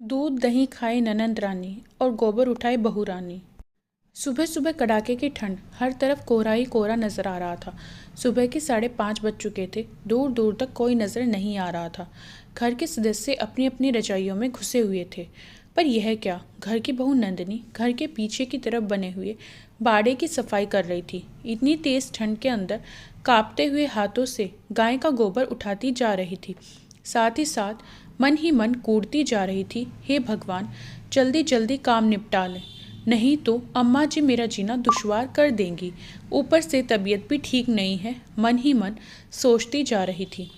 दूध दही खाए ननंद रानी और गोबर उठाए बहू रानी। सुबह सुबह कड़ाके की ठंड, हर तरफ कोहरा ही कोहरा नजर आ रहा था। सुबह के 5:30 बज चुके थे। दूर दूर तक कोई नजर नहीं आ रहा था। घर के सदस्य अपनी अपनी रजाइयों में घुसे हुए थे। पर यह क्या, घर की बहू नंदिनी घर के पीछे की तरफ बने हुए बाड़े की सफाई कर रही थी। इतनी तेज ठंड के अंदर कांपते हुए हाथों से गाय का गोबर उठाती जा रही थी। साथ ही साथ मन ही मन कूटती जा रही थी, हे भगवान, जल्दी जल्दी काम निपटा लें, नहीं तो अम्मा जी मेरा जीना दुश्वार कर देंगी। ऊपर से तबीयत भी ठीक नहीं है, मन ही मन सोचती जा रही थी।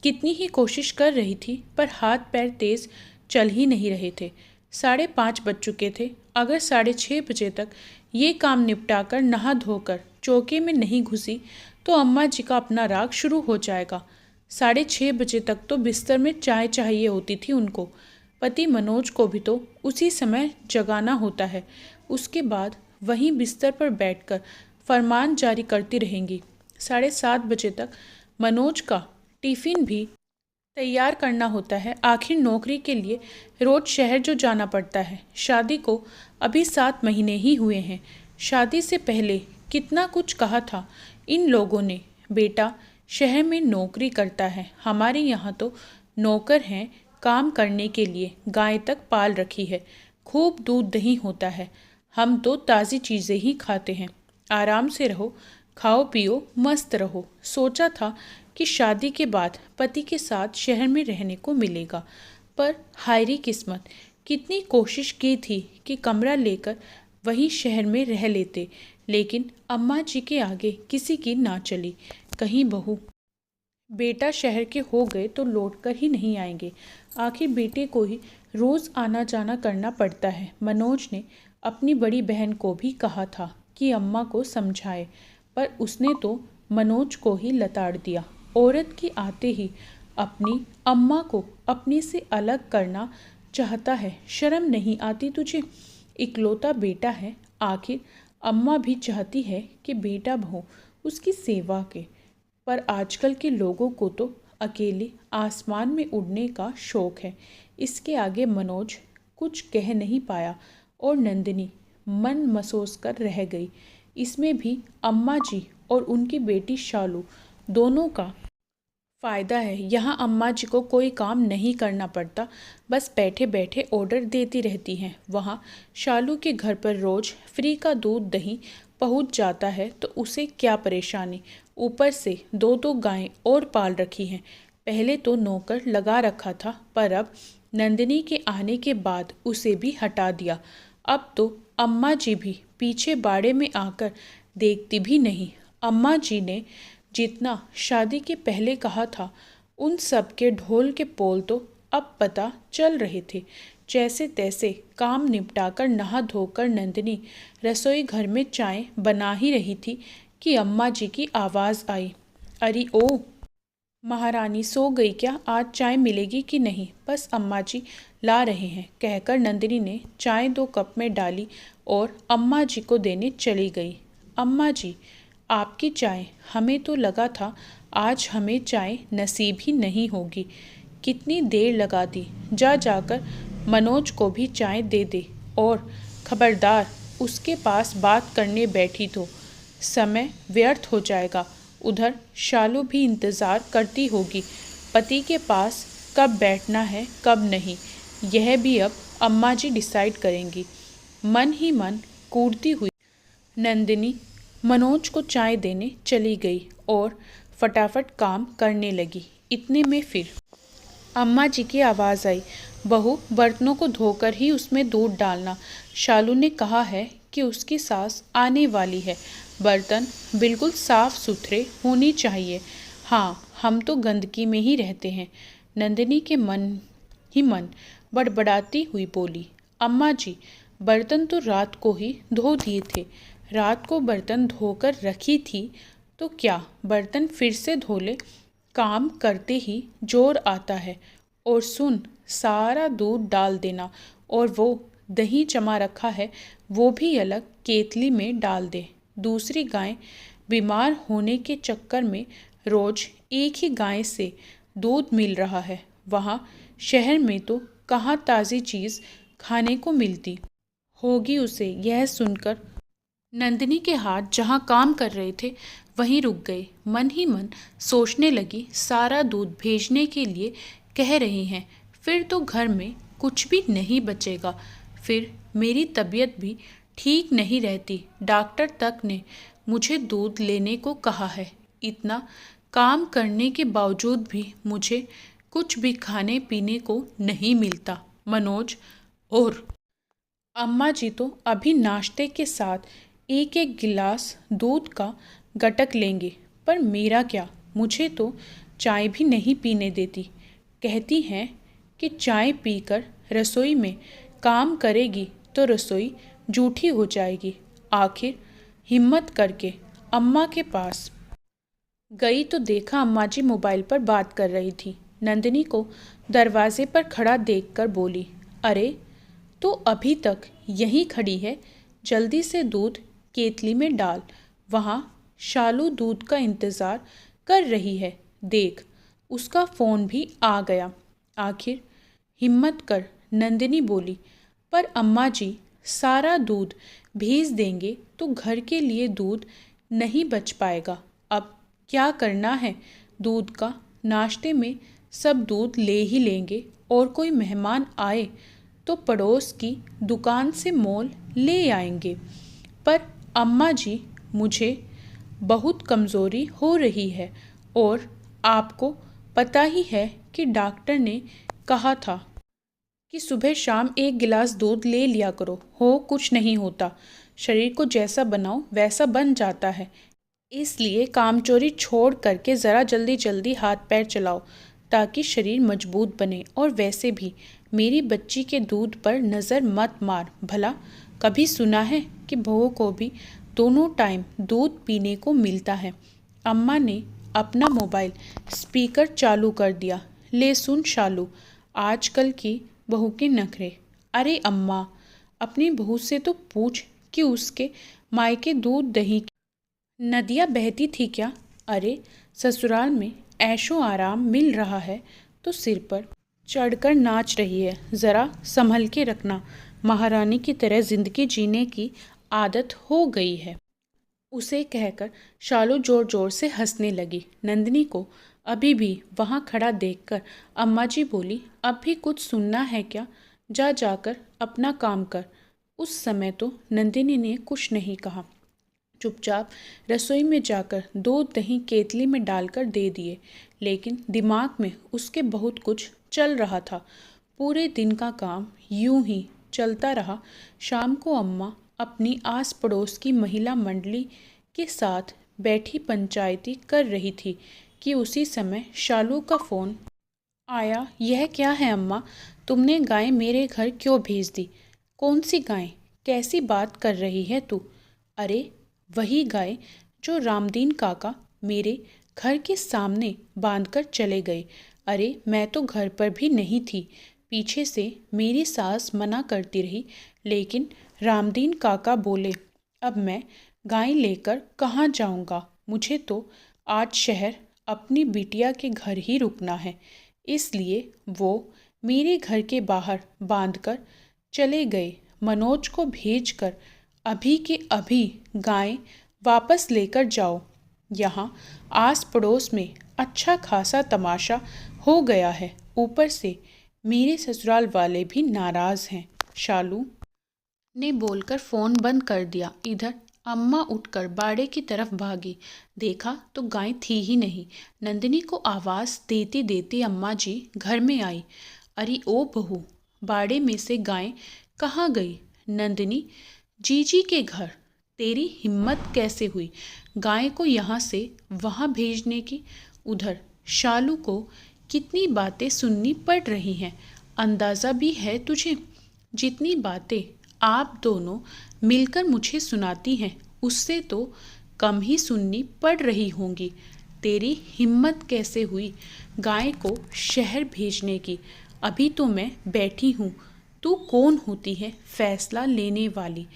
कितनी ही कोशिश कर रही थी पर हाथ पैर तेज चल ही नहीं रहे थे। 5:30 बज चुके थे। अगर 6:30 बजे तक ये काम निपटाकर नहा धोकर चौके में नहीं घुसी तो अम्मा जी का अपना राग शुरू हो जाएगा। 6:30 बजे तक तो बिस्तर में चाय चाहिए होती थी उनको। पति मनोज को भी तो उसी समय जगाना होता है। उसके बाद वहीं बिस्तर पर बैठकर फरमान जारी करती रहेंगी। 7:30 बजे तक मनोज का टिफिन भी तैयार करना होता है। आखिर नौकरी के लिए रोज शहर जो जाना पड़ता है। शादी को अभी 7 महीने ही हुए हैं। शादी से पहले कितना कुछ कहा था इन लोगों ने, बेटा शहर में नौकरी करता है, हमारे यहाँ तो नौकर हैं काम करने के लिए, गाय तक पाल रखी है, खूब दूध दही होता है, हम तो ताज़ी चीज़ें ही खाते हैं, आराम से रहो, खाओ पियो मस्त रहो। सोचा था कि शादी के बाद पति के साथ शहर में रहने को मिलेगा, पर हायरी किस्मत, कितनी कोशिश की थी कि कमरा लेकर वहीं शहर में रह लेते, लेकिन अम्मा जी के आगे किसी की ना चली। कहीं बहू बेटा शहर के हो गए तो लौटकर ही नहीं आएंगे, आखिर बेटे को ही रोज़ आना जाना करना पड़ता है। मनोज ने अपनी बड़ी बहन को भी कहा था कि अम्मा को समझाए, पर उसने तो मनोज को ही लताड़ दिया। औरत की आते ही अपनी अम्मा को अपने से अलग करना चाहता है। शर्म नहीं आती तुझे? इकलौता बेटा है, आखिर अम्मा भी चाहती है कि बेटा बहू उसकी सेवा के। पर आजकल के लोगों को तो अकेले आसमान में उड़ने का शौक है। इसके आगे मनोज कुछ कह नहीं पाया और नंदिनी मन मसोस कर रह गई। इसमें भी अम्मा जी और उनकी बेटी शालू दोनों का फ़ायदा है। यहाँ अम्मा जी को कोई काम नहीं करना पड़ता, बस बैठे बैठे ऑर्डर देती रहती हैं। वहाँ शालू के घर पर रोज़ फ्री का दूध दही पहुँच जाता है तो उसे क्या परेशानी। ऊपर से 2-2 गायें और पाल रखी हैं। पहले तो नौकर लगा रखा था, पर अब नंदिनी के आने के बाद उसे भी हटा दिया। अब तो अम्मा जी भी पीछे बाड़े में आकर देखती भी नहीं। अम्मा जी ने जितना शादी के पहले कहा था, उन सब के ढोल के पोल तो अब पता चल रहे थे। जैसे तैसे काम निपटाकर नहा धोकर नंदिनी रसोई घर में चाय बना ही रही थी कि अम्मा जी की आवाज़ आई, अरे ओ महारानी सो गई क्या? आज चाय मिलेगी कि नहीं? बस अम्मा जी ला रहे हैं, कहकर नंदिनी ने चाय 2 कप में डाली और अम्मा जी को देने चली गई। अम्मा जी, आपकी चाय, हमें तो लगा था आज हमें चाय नसीब ही नहीं होगी। कितनी देर लगा दी, जा जाकर मनोज को भी चाय दे दे और खबरदार उसके पास बात करने बैठी तो समय व्यर्थ हो जाएगा। उधर शालू भी इंतज़ार करती होगी पति के पास कब बैठना है कब नहीं, यह भी अब अम्मा जी डिसाइड करेंगी। मन ही मन कूदती हुई नंदिनी मनोज को चाय देने चली गई और फटाफट काम करने लगी। इतने में फिर अम्मा जी की आवाज़ आई, बहू बर्तनों को धोकर ही उसमें दूध डालना, शालू ने कहा है कि उसकी सास आने वाली है, बर्तन बिल्कुल साफ सुथरे होने चाहिए। हाँ, हम तो गंदगी में ही रहते हैं। नंदिनी के मन ही मन बड़बड़ाती हुई बोली, अम्मा जी बर्तन तो रात को ही धो दिए थे। रात को बर्तन धोकर रखी थी तो क्या बर्तन फिर से धो ले? काम करते ही जोर आता है। और सुन, सारा दूध डाल देना और वो दही जमा रखा है वो भी अलग केतली में डाल दे। दूसरी गाय बीमार होने के चक्कर में रोज एक ही गाय से दूध मिल रहा है। वहाँ शहर में तो कहाँ ताज़ी चीज़ खाने को मिलती होगी उसे। यह सुनकर नंदिनी के हाथ जहाँ काम कर रहे थे वहीं रुक गए। मन ही मन सोचने लगी, सारा दूध भेजने के लिए कह रही हैं, फिर तो घर में कुछ भी नहीं बचेगा, फिर मेरी तबीयत भी ठीक नहीं रहती। डॉक्टर तक ने मुझे दूध लेने को कहा है। इतना काम करने के बावजूद भी मुझे कुछ भी खाने पीने को नहीं मिलता। मनोज और अम्मा जी तो अभी नाश्ते के साथ एक एक गिलास दूध का गटक लेंगे, पर मेरा क्या, मुझे तो चाय भी नहीं पीने देती। कहती हैं कि चाय पीकर रसोई में काम करेगी तो रसोई जूठी हो जाएगी। आखिर हिम्मत करके अम्मा के पास गई तो देखा अम्मा जी मोबाइल पर बात कर रही थी। नंदिनी को दरवाजे पर खड़ा देखकर बोली, अरे तो अभी तक यहीं खड़ी है, जल्दी से दूध केतली में डाल, वहाँ शालू दूध का इंतज़ार कर रही है। देख, उसका फ़ोन भी आ गया। आखिर हिम्मत कर नंदिनी बोली, पर अम्मा जी सारा दूध भेज देंगे तो घर के लिए दूध नहीं बच पाएगा। अब क्या करना है दूध का, नाश्ते में सब दूध ले ही लेंगे और कोई मेहमान आए तो पड़ोस की दुकान से मोल ले आएंगे। पर अम्मा जी, मुझे बहुत कमज़ोरी हो रही है और आपको पता ही है कि डॉक्टर ने कहा था कि सुबह शाम एक गिलास दूध ले लिया करो, हो कुछ नहीं होता, शरीर को जैसा बनाओ वैसा बन जाता है, इसलिए कामचोरी छोड़ करके ज़रा जल्दी जल्दी हाथ पैर चलाओ ताकि शरीर मजबूत बने। और वैसे भी मेरी बच्ची के दूध पर नज़र मत मार। भला कभी सुना है कि बहुओं को भी दोनों टाइम दूध पीने को मिलता है। अम्मा ने अपना मोबाइल स्पीकर चालू कर दिया। ले सुन शालू, आजकल की बहू के नखरे। अरे अम्मा, अपनी बहू से तो पूछ कि उसके मायके दूध दही की नदियाँ बहती थी क्या। अरे ससुराल में ऐशो आराम मिल रहा है तो सिर पर चढ़कर नाच रही है, ज़रा संभल के रखना, महारानी की तरह ज़िंदगी जीने की आदत हो गई है। उसे कहकर शालू जोर जोर से हंसने लगी। नंदिनी को अभी भी वहाँ खड़ा देखकर अम्मा जी बोली, अब भी कुछ सुनना है क्या, जा जाकर अपना काम कर। उस समय तो नंदिनी ने कुछ नहीं कहा, चुपचाप रसोई में जाकर दूध दही केतली में डालकर दे दिए। लेकिन दिमाग में उसके बहुत कुछ चल रहा था। पूरे दिन का काम यूं ही चलता रहा। शाम को अम्मा अपनी आस पड़ोस की महिला मंडली के साथ बैठी पंचायती कर रही थी कि उसी समय शालू का फ़ोन आया। यह क्या है अम्मा, तुमने गाय मेरे घर क्यों भेज दी। कौन सी गाय, कैसी बात कर रही है तू। अरे वही गाय जो रामदीन काका मेरे घर के सामने बांधकर चले गए। अरे मैं तो घर पर भी नहीं थी, पीछे से मेरी सास मना करती रही, लेकिन रामदीन काका बोले, अब मैं गाय लेकर कहाँ जाऊँगा, मुझे तो आज शहर अपनी बिटिया के घर ही रुकना है। इसलिए वो मेरे घर के बाहर बांधकर चले गए। मनोज को भेजकर अभी के अभी गाय वापस लेकर जाओ। यहाँ आस पड़ोस में अच्छा खासा तमाशा हो गया है, ऊपर से मेरे ससुराल वाले भी नाराज़ हैं। शालू ने बोलकर फ़ोन बंद कर दिया। इधर अम्मा उठकर बाड़े की तरफ भागी, देखा तो गाय थी ही नहीं। नंदिनी को आवाज़ देती देती अम्मा जी घर में आई। अरे ओ बहू, बाड़े में से गाय कहाँ गई। नंदिनी, जीजी के घर। तेरी हिम्मत कैसे हुई गाय को यहाँ से वहाँ भेजने की। उधर शालू को कितनी बातें सुननी पड़ रही हैं, अंदाज़ा भी है तुझे। जितनी बातें आप दोनों मिलकर मुझे सुनाती हैं उससे तो कम ही सुननी पड़ रही होंगी। तेरी हिम्मत कैसे हुई गाय को शहर भेजने की। अभी तो मैं बैठी हूँ, तू कौन होती है फैसला लेने वाली।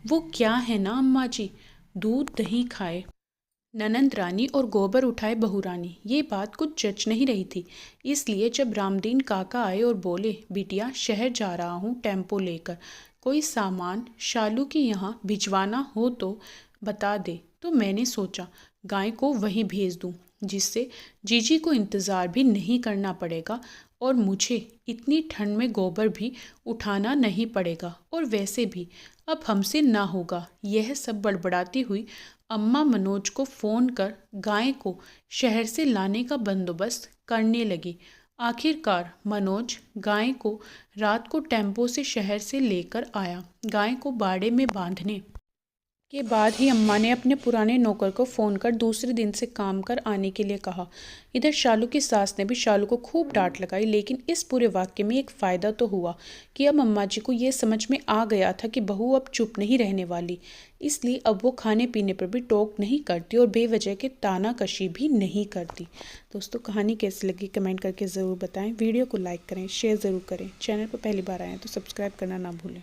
वो क्या है ना अम्मा जी, दूध दही खाए ननंद रानी और गोबर उठाए बहू रानी, ये बात कुछ जच नहीं रही थी। इसलिए जब रामदीन काका आए और बोले, बिटिया शहर जा रहा हूँ टेम्पो लेकर, कोई सामान शालू के यहाँ भिजवाना हो तो बता दे, तो मैंने सोचा गाय को वहीं भेज दूँ, जिससे जीजी को इंतज़ार भी नहीं करना पड़ेगा और मुझे इतनी ठंड में गोबर भी उठाना नहीं पड़ेगा, और वैसे भी अब हमसे ना होगा। यह सब बड़बड़ाती हुई अम्मा मनोज को फ़ोन कर गाय को शहर से लाने का बंदोबस्त करने लगी। आखिरकार मनोज गाय को रात को टेम्पो से शहर से लेकर आया। गाय को बाड़े में बांधने के बाद ही अम्मा ने अपने पुराने नौकर को फ़ोन कर दूसरे दिन से काम कर आने के लिए कहा। इधर शालू की सास ने भी शालू को खूब डांट लगाई, लेकिन इस पूरे वाक्य में एक फ़ायदा तो हुआ कि अब अम्मा जी को ये समझ में आ गया था कि बहू अब चुप नहीं रहने वाली। इसलिए अब वो खाने पीने पर भी टोक नहीं करती और बेवजह के तानाकशी भी नहीं करती। दोस्तों, कहानी कैसी लगी कमेंट करके ज़रूर बताएं। वीडियो को लाइक करें, शेयर ज़रूर करें। चैनल पर पहली बार आएँ तो सब्सक्राइब करना ना भूलें।